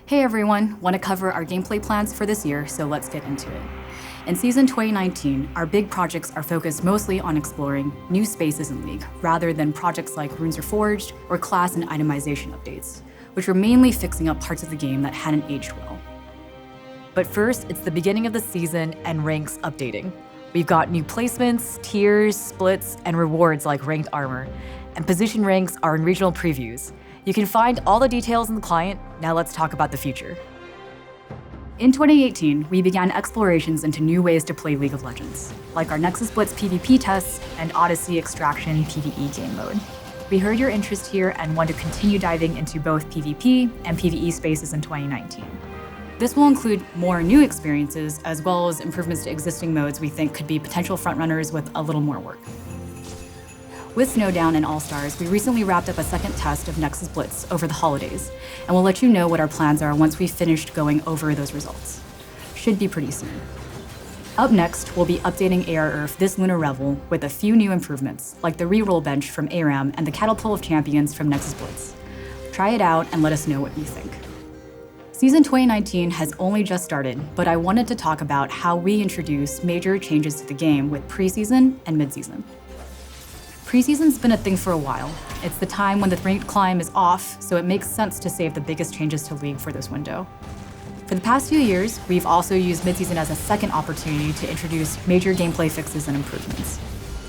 Hey everyone, want to cover our gameplay plans for this year, so let's get into it. In Season 2019, our big projects are focused mostly on exploring new spaces in League, rather than projects like Runes Reforged or class and itemization updates, which were mainly fixing up parts of the game that hadn't aged well. But first, it's the beginning of the season and ranks updating. We've got new placements, tiers, splits, and rewards like ranked armor. And position ranks are in regional previews. You can find all the details in the client. Now let's talk about the future. In 2018, we began explorations into new ways to play League of Legends, like our Nexus Blitz PvP tests and Odyssey Extraction PvE game mode. We heard your interest here and want to continue diving into both PvP and PvE spaces in 2019. This will include more new experiences, as well as improvements to existing modes we think could be potential frontrunners with a little more work. With Snowdown and All-Stars, we recently wrapped up a second test of Nexus Blitz over the holidays, and we'll let you know what our plans are once we've finished going over those results. Should be pretty soon. Up next, we'll be updating AR this Lunar Revel with a few new improvements, like the reroll bench from ARAM and the Catapult of Champions from Nexus Blitz. Try it out and let us know what you think. Season 2019 has only just started, but I wanted to talk about how we introduce major changes to the game with PreSeason and MidSeason. PreSeason's been a thing for a while. It's the time when the ranked climb is off, so it makes sense to save the biggest changes to League for this window. For the past few years, we've also used MidSeason as a second opportunity to introduce major gameplay fixes and improvements.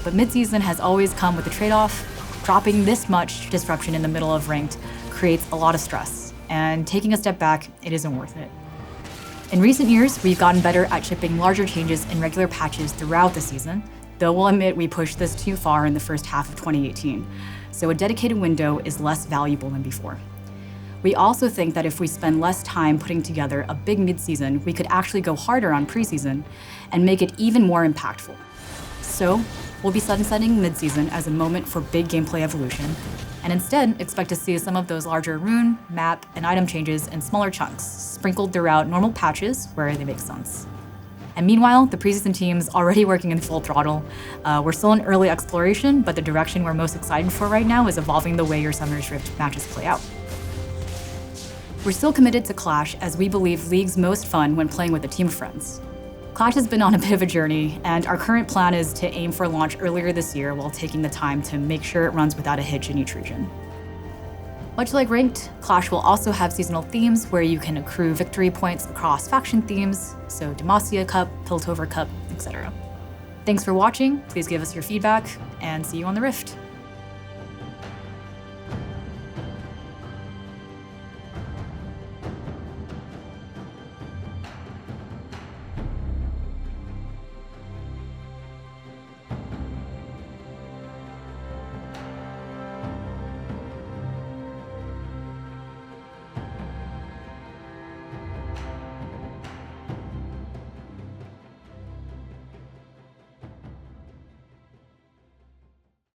But MidSeason has always come with a trade-off. Dropping this much disruption in the middle of ranked creates a lot of stress, and taking a step back, it isn't worth it. In recent years, we've gotten better at shipping larger changes in regular patches throughout the season, though we'll admit we pushed this too far in the first half of 2018, so a dedicated window is less valuable than before. We also think that if we spend less time putting together a big mid-season, we could actually go harder on PreSeason and make it even more impactful. So, we'll be sunsetting mid-season as a moment for big gameplay evolution, and instead expect to see some of those larger rune, map, and item changes in smaller chunks, sprinkled throughout normal patches where they make sense. And meanwhile, the PreSeason team's already working in full throttle. We're still in early exploration, but the direction we're most excited for right now is evolving the way your Summoner's Rift matches play out. We're still committed to Clash, as we believe League's most fun when playing with a team of friends. Clash has been on a bit of a journey, and our current plan is to aim for launch earlier this year while taking the time to make sure it runs without a hitch in each region. Much like Ranked, Clash will also have seasonal themes where you can accrue victory points across faction themes, so Demacia Cup, Piltover Cup, etc. Thanks for watching, please give us your feedback, and see you on the Rift.